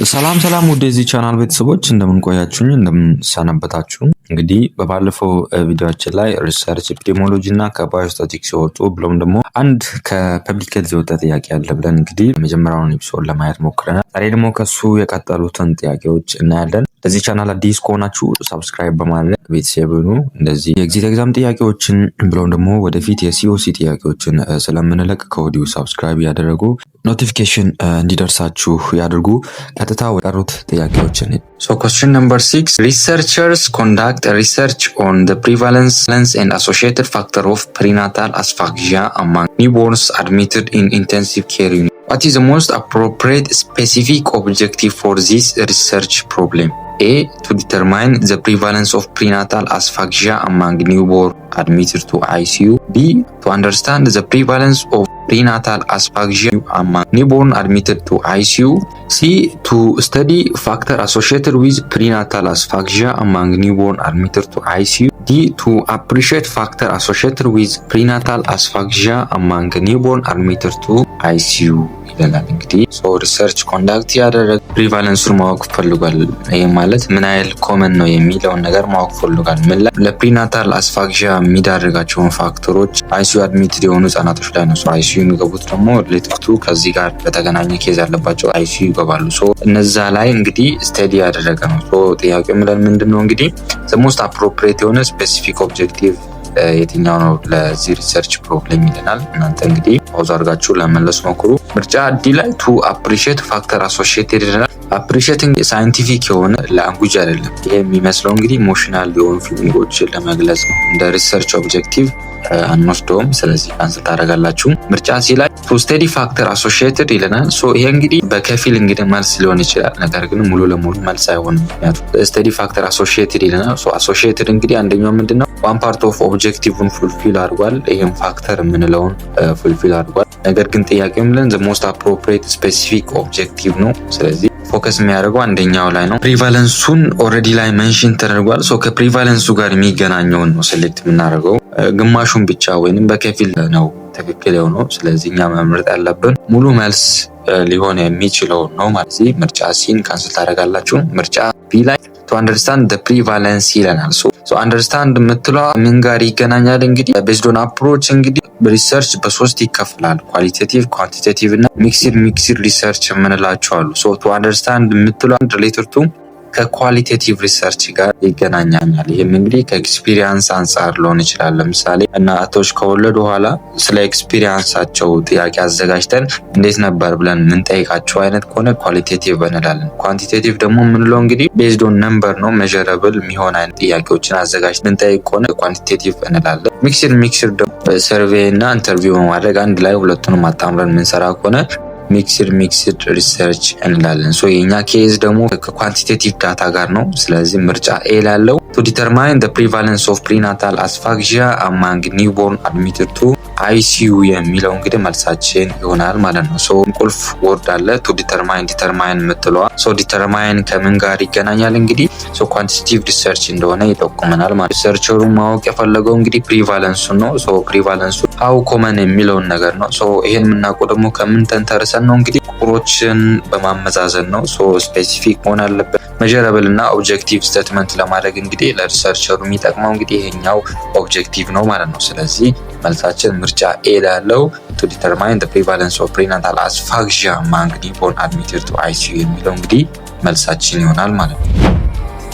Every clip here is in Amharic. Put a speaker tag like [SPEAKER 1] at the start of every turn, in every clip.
[SPEAKER 1] ሰላም ወደዚህ ቻናል ቤተሰቦች እንደምን ቆያችሁኝ እንደምን ሰነበታችሁ። እንግዲህ በባለፈው ቪዲዮአችን ላይ ሪሰርች ኤፒዲሞሎጂ እና ከባዮስታቲክስ የወጡ ብሎም ደግሞ አንድ ከፐብሊክ ሄልዝ የወጣ ጥያቄ አለ ብለን እንግዲህ መጀመሪያውን ኤፒሶድ ለማየት ሞክረናል። ዛሬ ደግሞ ከሱ የቀጠሉትን ጥያቄዎች እናያለን። ለዚህ ቻናል አዲስ ከሆናችሁ ሰብስክራይብ በማድረግ ቤተሰብ ሁኑ። እንደዚህ የኤግዚት ኤግዛም ጥያቄዎችን ብሎም ደግሞ ወደፊት የሲኦሲ ጥያቄዎችን ስለምንለቅ ከወዲሁ ሰብስክራይብ ያደረጉ ኖቲፊኬሽን እንዲደርሳችሁ ያድርጉ። ቀጥታ ወደ ቀሩት ጥያቄዎችን So question number 6, researchers conduct a research on the prevalence and associated factor of prenatal asphyxia among newborns admitted in intensive care unit. What is the most appropriate specific objective for this research problem? A. To determine the prevalence of prenatal asphyxia among newborn admitted to ICU. B. To understand the prevalence of prenatal asphyxia among newborn admitted to ICU. C. To study factor associated with prenatal asphyxia among newborn admitted to ICU. D. To appreciate factor associated with prenatal asphyxia among newborn admitted to ICU. ይላል እንግዲህ ሪሰርች ኮንዳክት ያደረገ ፕሪቫለንሱን ማወቅ ፈልጓል። ይሄ ማለት ምን ያህል ኮመን ነው የሚለውን ነገር ማወቅ ፈልጓል። ምን ለፕሪናታል አስፋክሲያ የሚዳርጋቸውን ፋክተሮች አይሲዩ አድሚትድ የሆኑ ህጻናቶች ላይ ነው። አይሲዩ የሚገቡት ደግሞ ሪሌቲቭ ቱ ከዚህ ጋር በተገናኘ ኬዝ ያለባቸው አይሲዩ ይገባሉ። እነዛ ላይ እንግዲህ ስተዲ ያደረገ ነው። ጥያቄው ምንድነው እንግዲህ the most appropriate የሆነ ስፔሲፊክ ኦብጀክቲቭ የትኛው ነው ለዚህ ሪሰርች ፕሮብሌም ይለናል። እናንተ እንግዲህ ፓውዝ አድርጋችሁ ለመመለስ ሞክሩ። ምርጫ ዲ ላይ ቱ አፕሪሺየት ፋክተር አሶሺየትድ ይለናል። አፕሪሺየቲንግ ሳይንቲፊክ የሆነ ላንጉጅ አይደለም። ይሄ የሚመስለው እንግዲህ ኢሞሽናል የሆኑ ፊሊንጎችን ለመግለጽ ነው። እንደ ሪሰርች ኦብጀክቲቭ አንወስደውም። ስለዚህ ካንስል ታደርጋላችሁ። ምርጫ ሲ ላይ ቱ ስቴዲ ፋክተር አሶሺየትድ ይለናል። ይሄ እንግዲህ በከፊል እንግዲህ መልስ ሊሆን ይችላል፣ ነገር ግን ሙሉ ለሙሉ መልስ አይሆንም። ምክንያቱም ስቴዲ ፋክተር አሶሺየትድ ይለናል። አሶሺየትድ እንግዲህ አንደኛው ምንድነው ዋን ፓርት ኦፍ ኦብጀክቲቭን ፉልፊል አድርጓል። ይሄም ፋክተር የምንለውን ፉልፊል አድርጓል። ነገር ግን ጥያቄው ምንድነው ዘ ሞስት አፕሮፕሪየት ስፔሲፊክ ኦብጀክቲቭ ነው። ስለዚህ ፎከስ የሚያደርገው አንደኛው ላይ ነው። ፕሪቫለንሱን ኦልሬዲ ላይ ሜንሽን ተደርጓል። ከፕሪቫለንሱ ጋር የሚገናኘውን ነው ሴሌክት የምናደርገው። ግማሹን ብቻ ወይንም በከፊል ነው ትክክል የሆነው። ስለዚህ እኛ መምረጥ ያለብን ሙሉ መልስ ሊሆን የሚችለው ነው ማለት ነው። ምርጫ ሲን ካንስል ታደርጋላችሁ። ምርጫ ቢ ላይ to understand the prevalence ይለናል። አንደርስታንድ የምትለው ምን ጋር ይገናኛል? እንግዲህ ቤዝድ ኦን አፕሮች እንግዲህ ሪሰርች በሶስት ይከፈላል። ኳሊቴቲቭ፣ ኳንቲቴቲቭ እና ሚክስድ ሪሰርች የምንላቸው አሉ። to understand የምትለው ሪሌትድ ቱ ከኳሊቴቲቭ ሪሰርች ጋር ይገናኛል። ይህም እንግዲህ ከኤክስፒሪየንስ አንጻር ሊሆን ይችላል። ለምሳሌ እናቶች ከወለዱ በኋላ ስለ ኤክስፒሪየንሳቸው ጥያቄ አዘጋጅተን እንዴት ነበር ብለን የምንጠይቃቸው አይነት ከሆነ ኳሊቴቲቭ እንላለን። ኳንቲቴቲቭ ደግሞ የምንለው እንግዲህ ቤዝድ ኦን ነምበር ነው፣ ሜዠረብል የሚሆን አይነት ጥያቄዎችን አዘጋጅተን የምንጠይቅ ከሆነ ኳንቲቴቲቭ እንላለን። ሚክስድ ደግሞ ሰርቬይ እና ኢንተርቪው በማድረግ አንድ ላይ ሁለቱንም አጣምረን የምንሰራ ከሆነ ሚክስድ ሪሰርች እንላለን። የኛ ኬዝ ደግሞ ከኳንቲቴቲቭ ዳታ ጋር ነው። ስለዚህ ምርጫ ኤ ላለው to determine the prevalence of prenatal asphyxia among newborn admitted to ICU የሚለው እንግዲህ መልሳችን ይሆናል ማለት ነው። ቁልፍ ወርድ አለ to determine የምትለዋ determine ከምን ጋር ይገናኛል? እንግዲህ ኳንቲቴቲቭ ሪሰርች እንደሆነ ይጠቁመናል ማለት ነው። ሪሰርቸሩ ማወቅ የፈለገው እንግዲህ ፕሪቫለንሱ ነው። ፕሪቫለንሱ how common የሚለውን ነገር ነው። ይሄን የምናውቀው ደግሞ ከምን ተንተርሰን ነው? እንግዲህ ቁጥሮችን በማመዛዘን ነው። ስፔሲፊክ መሆን አለበት። ሜዠረብል እና ኦብጀክቲቭ ስቴትመንት ለማድረግ እንግዲህ ለሪሰርቸሩ የሚጠቅመው እንግዲህ ይሄኛው ኦብጀክቲቭ ነው ማለት ነው። ስለዚህ መልሳችን ምርጫ ኤ ላለው to determine the prevalence of prenatal asphyxia among newborn admitted to ICU የሚለው እንግዲህ መልሳችን ይሆናል ማለት ነው።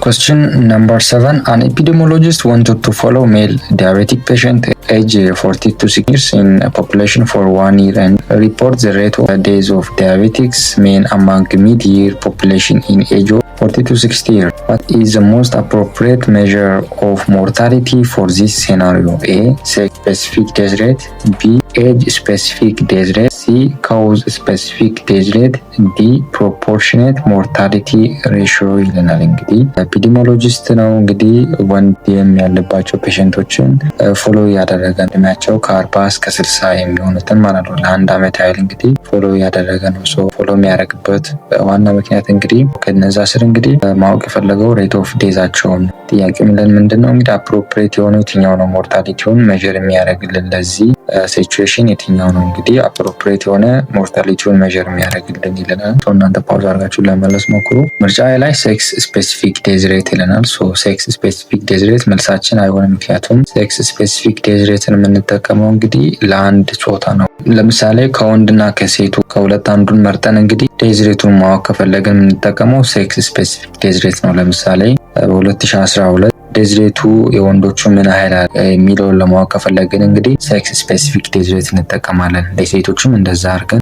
[SPEAKER 2] Question number 7. An epidemiologist wanted to follow male diabetic patient age 40 to 60 years in a population for 1 year and report the rate of days of diabetics mean among mid-year population in age of 40 to 60 years. What is the most appropriate measure of mortality for this scenario? A. Sex specific death rate. B. Age specific death rate. C. Cause specific death rate. D. Proportionate mortality ratio ይለናል። እንግዲህ ኤፒዲሚዮሎጂስት ነው እንግዲህ ወንድ ያለባቸው ፔሸንቶችን ፎሎ ያደረገ እድሜያቸው ከ40 እስከ 60 የሚሆኑትን ማለት ነው ለአንድ አመት ያህል እንግዲህ ፎሎ ያደረገ ነው። ፎሎ የሚያደርግበት ዋና ምክንያት እንግዲህ ከነዛ ስር እንግዲህ ማወቅ የፈለገው ሬት ኦፍ ዴዛቸውን ጥያቄ ምንድነው እንግዲህ አፕሮፕሪየት የሆነው የትኛው ነው ሞርታሊቲውን ሜዠር የሚያደርግልን ለዚህ ሲቹዌሽን የትኛው ነው እንግዲህ አፕሮፕሪየት አኩሬት የሆነ ሞርታሊቲውን ሜዥር የሚያደርግልን ይለናል። እናንተ ፓውዝ አድርጋችሁ ለመመለስ ሞክሩ። ምርጫ ላይ ሴክስ ስፔሲፊክ ዴዝ ሬት ይለናል። ሴክስ ስፔሲፊክ ዴዝ ሬት መልሳችን አይሆንም፣ ምክንያቱም ሴክስ ስፔሲፊክ ዴዝ ሬትን የምንጠቀመው እንግዲህ ለአንድ ጾታ ነው። ለምሳሌ ከወንድና ከሴቱ ከሁለት አንዱን መርጠን እንግዲህ ዴዝ ሬቱን ማወቅ ከፈለግን የምንጠቀመው ሴክስ ስፔሲፊክ ዴዝ ሬት ነው። ለምሳሌ በ2012 ዴዝ ሬቱ የወንዶቹ ምን ያህል የሚለውን ለማወቅ ከፈለግን እንግዲህ ሴክስ ስፔሲፊክ ዴዝ ሬት እንጠቀማለን። ለሴቶችም እንደዛ አድርገን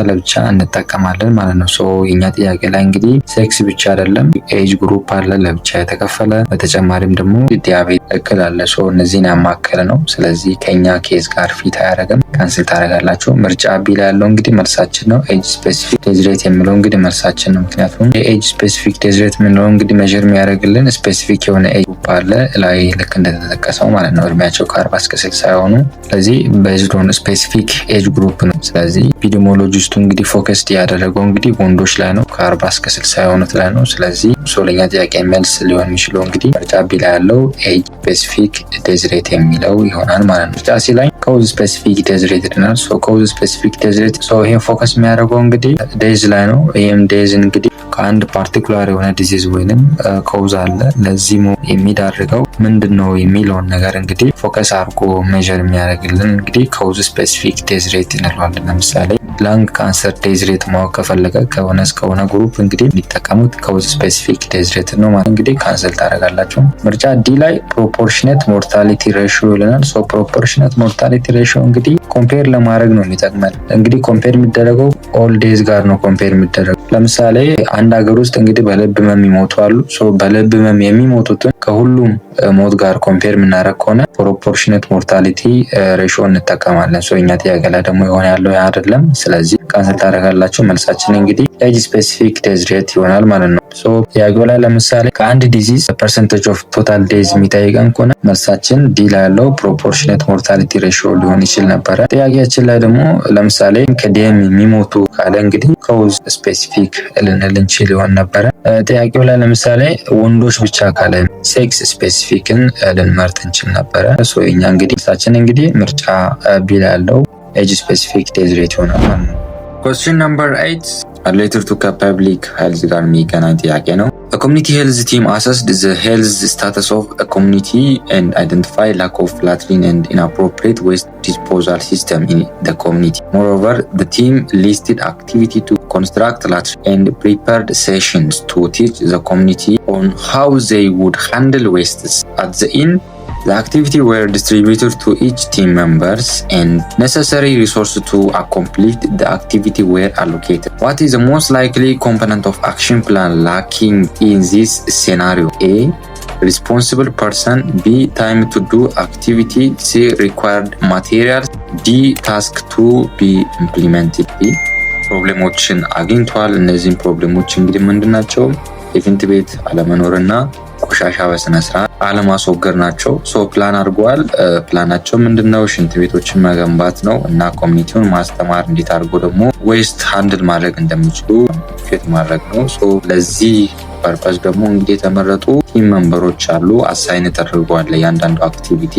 [SPEAKER 2] ለብቻ እንጠቀማለን ማለት ነው። የኛ ጥያቄ ላይ እንግዲህ ሴክስ ብቻ አይደለም፣ ኤጅ ግሩፕ አለ ለብቻ የተከፈለ፣ በተጨማሪም ደግሞ ዲያቤት እክል አለ። እነዚህን ያማከለ ነው። ስለዚህ ከኛ ኬዝ ጋር ፊት አያደርግም፣ ካንስል ታደርጋላችሁ። ምርጫ ቢ ላይ ያለው እንግዲህ መልሳችን ነው። ኤጅ ስፔሲፊክ ዴዝ ሬት የሚለው እንግዲህ መልሳችን ነው። ምክንያቱም የኤጅ ስፔሲፊክ ዴዝ ሬት የምንለው እንግዲህ ሜዥር የሚያደርግልን ስፔሲፊክ የሆነ ኤጅ ግሩፕ አለ ላይ ልክ እንደተጠቀሰው ማለት ነው። እድሜያቸው ከ40 እስከ 60 የሆኑ ስለዚህ ቤዝድ ኦን ስፔሲፊክ ኤጅ ግሩፕ ነው። ስለዚህ ኢፒዲሞሎጂስቱ እንግዲህ ፎከስድ ያደረገው እንግዲህ ወንዶች ላይ ነው፣ ከ40 እስከ 60 የሆኑት ላይ ነው። ስለዚህ ሶለኛ ጥያቄ መልስ ሊሆን የሚችለው እንግዲህ ምርጫ ቢ ላይ ያለው ኤጅ ስፔሲፊክ ዴዝ ሬት የሚለው ይሆናል ማለት ነው። ምርጫ ሲ ላይ ኮዝ ስፔሲፊክ ዴዝ ሬት ይሆናል። ኮዝ ስፔሲፊክ ዴዝ ሬት ይሄን ፎከስ የሚያደርገው እንግዲህ ዴዝ ላይ ነው። ይህም ዴዝ እንግዲህ ከአንድ ፓርቲኩላር የሆነ ዲዚዝ ወይንም ኮዝ አለ ለዚህ የሚዳርገው ምንድን ነው የሚለውን ነገር እንግዲህ ፎከስ አድርጎ ሜዥር የሚያደርግልን እንግዲህ ኮዝ ስፔሲፊክ ዴዝ ሬት እንለዋለን። ለምሳሌ ላንግ ካንሰር ዴዝ ሬት ማወቅ ከፈለገ ከሆነ እስከሆነ ግሩፕ እንግዲህ የሚጠቀሙት ኮዝ ስፔሲፊክ ዴዝ ሬት ነው ማለት እንግዲህ ካንሰል ታደርጋላችሁ። ምርጫ ዲ ላይ ፕሮፖርሽኔት ሞርታሊቲ ሬሽዮ ይለናል። ፕሮፖርሽኔት ሞርታሊቲ ሬሽዮ እንግዲህ ኮምፔር ለማድረግ ነው የሚጠቅመን። እንግዲህ ኮምፔር የሚደረገው ኦል ዴዝ ጋር ነው ኮምፔር የሚደረገው። ለምሳሌ አንድ ሀገር ውስጥ እንግዲህ በልብ ህመም ይሞቱ አሉ። በልብ ህመም የሚሞቱትን ከሁሉም ሞት ጋር ኮምፔር የምናደርግ ከሆነ ፕሮፖርሽኔት ሞርታሊቲ ሬሽዮ እንጠቀማለን። እኛ ጥያቄ ላይ ደግሞ የሆነ ያለው ያ አይደለም። ስለዚህ ካንሰል ታደርጋላችሁ። መልሳችን እንግዲህ ኤጅ ስፔሲፊክ ዴዝ ሬት ይሆናል ማለት ነው። ጥያቄው ላይ ለምሳሌ ከአንድ ዲዚዝ ፐርሰንቴጅ ኦፍ ቶታል ዴዝ የሚጠይቀን ከሆነ መልሳችን ዲ ላይ ያለው ፕሮፖርሽኔት ሞርታሊቲ ሬሽዮ ሊሆን ይችል ነበረ። ጥያቄያችን ላይ ደግሞ ለምሳሌ ከዲኤም የሚሞቱ ካለ እንግዲህ ኮዝ ስፔሲፊክ ልንል እንችል ይሆን ነበረ። ጥያቄው ላይ ለምሳሌ ወንዶች ብቻ ካለ ሴክስ ስፔሲፊክን ልንመርጥ እንችል ነበረ። የኛ እንግዲህ መልሳችን እንግዲህ ምርጫ ቢ ላይ ያለው ኤጅ ስፔሲፊክ ዴዝ ሬት ይሆናል ማለት ነው። Question number 8 related to public health ጋር የሚገናኝ ጥያቄ ነው። A community health team assessed the health status of a community and identified lack of latrine and inappropriate waste disposal system in the community. Moreover, the team listed activity to construct latrine and prepared sessions to teach the community on how they would handle wastes. At the end, the activity were distributed to each team members and necessary resources to accomplish the activity were allocated. What is the most likely component of action plan lacking in this scenario? A. Responsible person. B. Time to do activity. C. Required materials. D. Task to be implemented. B. ፕሮብሌሞችን አግኝቷል። እነዚህም ፕሮብሌሞች እንግዲህ ምንድናቸው? የሽንት ቤት አለመኖርና ቆሻሻ በስነ ስርዓት አለማስወገድ ናቸው። ፕላን አድርገዋል። ፕላናቸው ምንድነው? ሽንት ቤቶችን መገንባት ነው እና ኮሚኒቲውን ማስተማር እንዴት አድርጎ ደግሞ ዌስት ሃንድል ማድረግ እንደሚችሉ ፊት ማድረግ ነው። ለዚህ ፐርፐስ ደግሞ እንግዲህ የተመረጡ ቲም መንበሮች አሉ፣ አሳይን ተደርገዋል ለእያንዳንዱ አክቲቪቲ።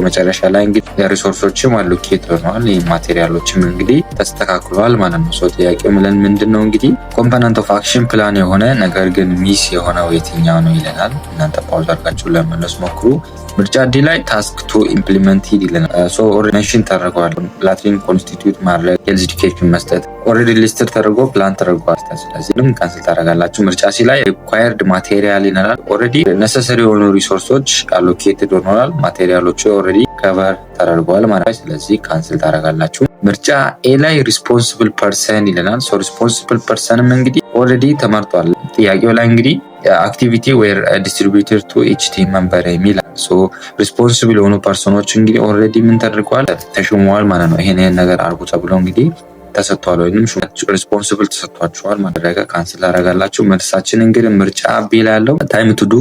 [SPEAKER 2] መጨረሻ ላይ እንግዲህ ሪሶርሶችም አሎኬት ሆነዋል፣ ማቴሪያሎችም እንግዲህ ተስተካክሏል ማለት ነው። ጥያቄው ምንድን ነው እንግዲህ ኮምፖነንት ኦፍ አክሽን ፕላን የሆነ ነገር ግን ሚስ የሆነው የትኛው ነው ይለናል። እናንተ ፓውዝ አድርጋችሁ ለመመለስ ሞክሩ። ምርጫ ዲ ላይ ታስክ ቱ ኢምፕሊመንት ይለናል። ሜንሽን ተደርገዋል። ላትሪን ኮንስቲትዩት ማድረግ፣ ሄልዝ ኤዱኬሽን መስጠት ኦልሬዲ ሊስትድ ተደርጎ ፕላን ተደርጓል። ስለዚህ ካንስል ታደርጋላችሁ። ምርጫ ሲ ላይ ሪኳየርድ ማቴሪያል ይለናል። ኦልሬዲ ነሰሰሪ የሆኑ ሪሶርሶች አሎኬትድ ሆነዋል። ማቴሪያሎቹ ኦልሬዲ ከቨር ተደርገዋል ማለት ነው። ስለዚህ ካንስል ታደርጋላችሁ። ምርጫ ኤ ላይ ሪስፖንሲብል ፐርሰን ይለናል። ሪስፖንሲብል ፐርሰንም እንግዲህ ኦልሬዲ ተመርጧል። ጥያቄው ላይ እንግዲህ አክቲቪቲ ዌር ዲስትሪቢዩትድ ቱ ኢች ቲም መንበር የሚል ሪስፖንሲብል የሆኑ ፐርሰኖች እንግዲህ ኦልሬዲ ምን ተደርገዋል? ተሾመዋል ማለት ነው። ይሄን ነገር አድርጉ ተብሎ እንግዲህ ተሰጥቷል ወይንም ሪስፖንሲብል ተሰጥቷቸዋል ማድረጋ ካንስል አደረጋላችሁ። መልሳችን እንግዲህ ምርጫ ቢ ላይ ያለው ታይም ቱ ዱ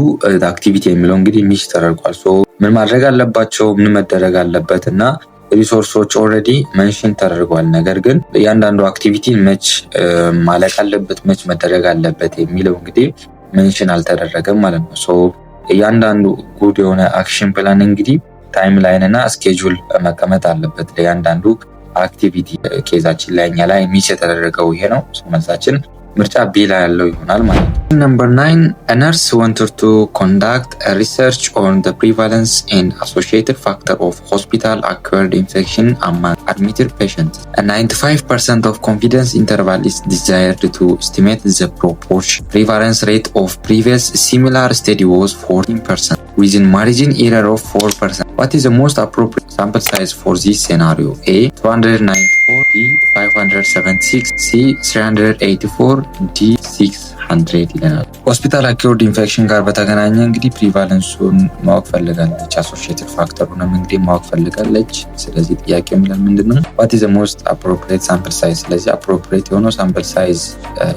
[SPEAKER 2] አክቲቪቲ የሚለው እንግዲህ ሚስ ተደርጓል። ምን ማድረግ አለባቸው፣ ምን መደረግ አለበት እና ሪሶርሶች ኦልሬዲ መንሽን ተደርጓል። ነገር ግን እያንዳንዱ አክቲቪቲ መች ማለቅ አለበት፣ መች መደረግ አለበት የሚለው እንግዲህ መንሽን አልተደረገም ማለት ነው። እያንዳንዱ ጉድ የሆነ አክሽን ፕላን እንግዲህ ታይም ላይን እና ስኬጁል መቀመጥ አለበት ለእያንዳንዱ አክቲቪቲ ኬዛችን ላይ እኛ ላይ ሚስ የተደረገው ይሄ ነው። መልሳችን ምርጫ ቢ ላይ ያለው ይሆናል ማለት ነው። Number 9, a nurse wanted to conduct a research on the prevalence and associated factor of hospital-acquired infection among admitted patients. A 95% of confidence interval is desired to estimate the proportion. Prevalence rate of previous similar study was 14%, within margin error of 4%. What is the most appropriate sample size for this scenario? A. 294, B. 576, C. 384, D. 600 ይለናል። ሆስፒታል አኪውርድ ኢንፌክሽን ጋር በተገናኘ እንግዲህ ፕሪቫለንሱን ማወቅ ፈልጋለች፣ አሶሺየትድ ፋክተሩንም እንግዲህ ማወቅ ፈልጋለች። ስለዚህ ጥያቄ የሚለን ምንድነው? what is the most appropriate sample size? ስለዚህ አፕሮፕሪየት የሆነው ሳምፕል ሳይዝ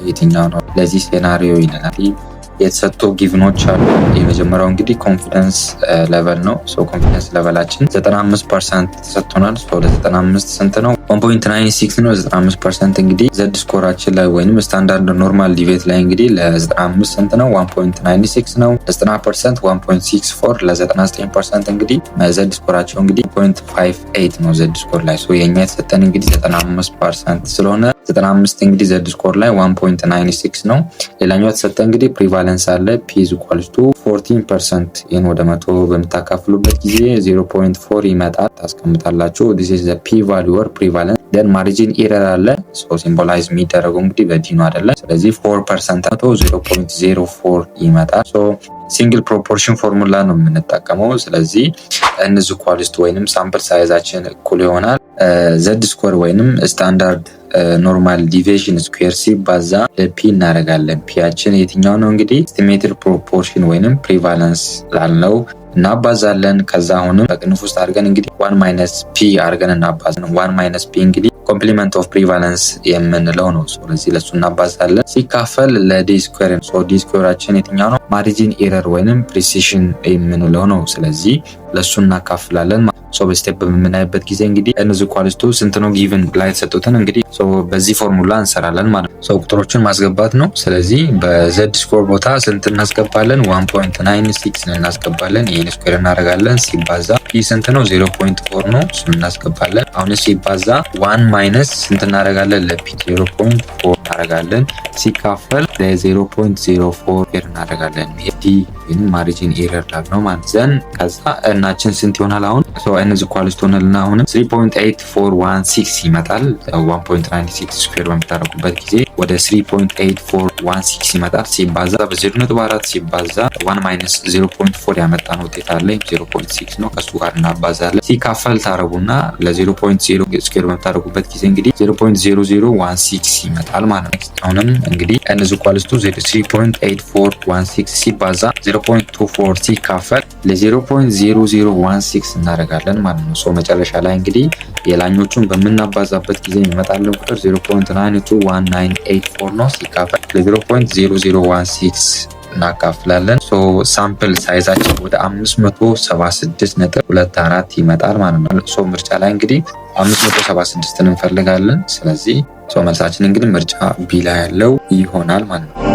[SPEAKER 2] የትኛው ነው ለዚህ ሴናሪዮ ይለናል። የተሰጡ ጊቭኖች አሉ። የመጀመሪያው እንግዲህ ኮንፊደንስ ሌቨል ነው። ኮንፊደንስ ሌቨላችን 95% ተሰጥቶናል። ለ95 ስንት ነው? 1.96 ነው። 95% እንግዲህ ዘድ ስኮራችን ላይ ወይንም ስታንዳርድ ኖርማል ዲቬት ላይ እንግዲህ ለ95 ስንት ነው? 1.96 ነው። ለ90% 1.64፣ ለ99% እንግዲህ ዘድ ስኮራቸው እንግዲህ 0.58 ነው ዘድ ስኮር ላይ። የኛ የተሰጠን እንግዲህ 95% ስለሆነ 95 እንግዲህ ዘድ ስኮር ላይ 1.96 ነው። ሌላኛው የተሰጠ እንግዲህ ፕሪቫለንስ አለ p = 14%። ይሄን ወደ 100 በምታካፍሉበት ጊዜ 0.4 ይመጣል ታስቀምጣላችሁ። this is the p value or prevalence. then margin error አለ። ሲምቦላይዝ የሚደረገው እንግዲህ በዲ ነው አይደለ? ስለዚህ 4% 0.04 ይመጣል። ሲንግል ፕሮፖርሽን ፎርሙላ ነው የምንጠቀመው። ስለዚህ እነዚህ ኳሊስት ወይንም ሳምፕል ሳይዛችን እኩል ይሆናል ዘድ ስኮር ወይንም ስታንዳርድ ኖርማል ዲቪዥን ስኩዌር ሲባዛ ለፒ እናደርጋለን። ፒያችን የትኛው ነው? እንግዲህ ኤስቲሜትድ ፕሮፖርሽን ወይንም ፕሪቫለንስ ላልነው እናባዛለን። ከዛ አሁንም በቅንፍ ውስጥ አድርገን እንግዲህ 1 - ፒ አድርገን እናባዛለን። 1 - ፒ እንግዲህ ኮምፕሊመንት ኦፍ ፕሪቫለንስ የምንለው ነው። ስለዚህ ለሱ እናባዛለን ሲካፈል ለዲ ስኩዌር። ዲ ስኩዌራችን የትኛው ነው? ማርጂን ኤረር ወይንም ፕሪሲሽን የምንለው ነው። ስለዚህ ለሱ እናካፍላለን። በስቴፕ በምናይበት ጊዜ እንግዲህ እነዚህ ኳሊስቱ ስንት ነው ጊቭን ላይ ተሰጡትን እንግዲህ በዚህ ፎርሙላ እንሰራለን ማለት ነው። ቁጥሮችን ማስገባት ነው። ስለዚህ በዘድ ስኮር ቦታ ስንት እናስገባለን? 1.96 እናስገባለን። ይሄን ስኩዌር እናደርጋለን ሲባዛ ፒ ስንት ነው? 0.4 ነው። እሱን እናስገባለን። አሁን ሲባዛ 1 ማይነስ ስንት እናደርጋለን? ለፒ 0.4 እናደርጋለን ሲካፈል ለ0.04 እናደርጋለን። ዲ ወይንም ማርጂን ኤረር ነው ማለት ዘን ከዛ እናችን ስንት ይሆናል? አሁን እነዚህ ኳሊስት ሆነልና አሁንም 3.8416 ይመጣል። 1.96 ስኩዌር በምታደርጉበት ጊዜ ወደ 3.8416 ይመጣል። ሲባዛ በ0.4 ሲባዛ 1 - 0.4 ያመጣነው ውጤት አለ። 0.6 ነው። ከሱ ጋር እናባዛለን ሲካፈል ታረጉና ለ0.0 ስኩዌር በምታደርጉበት ጊዜ እንግዲህ 0.0016 ይመጣል ማለት ነው። አሁንም እንግዲህ እነዚህ ኳሊስቱ 3.8416 ሲባዛ 0.24 ሲካፈል ለ0.0016 እናደርጋለን ማለት ነው። መጨረሻ ላይ እንግዲህ የላኞቹን በምናባዛበት ጊዜ የሚመጣልን ቁጥር 0.921984 ነው። ሲካፈል ለ0.0016 እናካፍላለን። ሳምፕል ሳይዛችን ወደ 576.24 ይመጣል ማለት ነው። ምርጫ ላይ እንግዲህ 576 እንፈልጋለን። ስለዚህ መልሳችን እንግዲህ ምርጫ ቢ ላይ ያለው ይሆናል ማለት ነው።